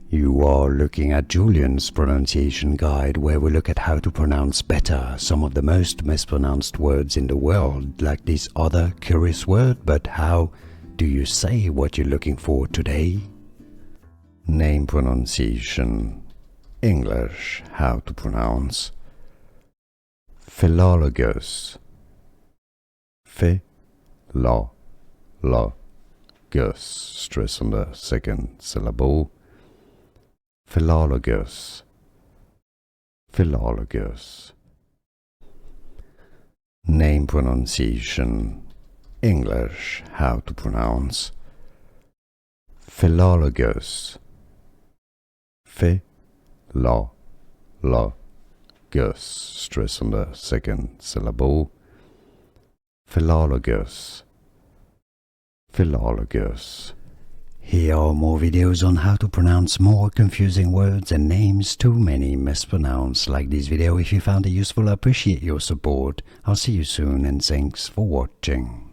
You are looking at Julian's pronunciation guide, where we look at how to pronounce better some of the most mispronounced words in the world, like this other curious word. But how do you say what you're looking for today? Name pronunciation. English, how to pronounce. Philologus. Philologus. Stress on the second syllable. Philologus. Philologus. Name pronunciation. English, how to pronounce. Philologus. Philologus. Stress on the second syllable. Philologus. Philologus. Here are more videos on how to pronounce more confusing words and names too many mispronounced. Like this video if you found it useful. I appreciate your support. I'll see you soon and thanks for watching.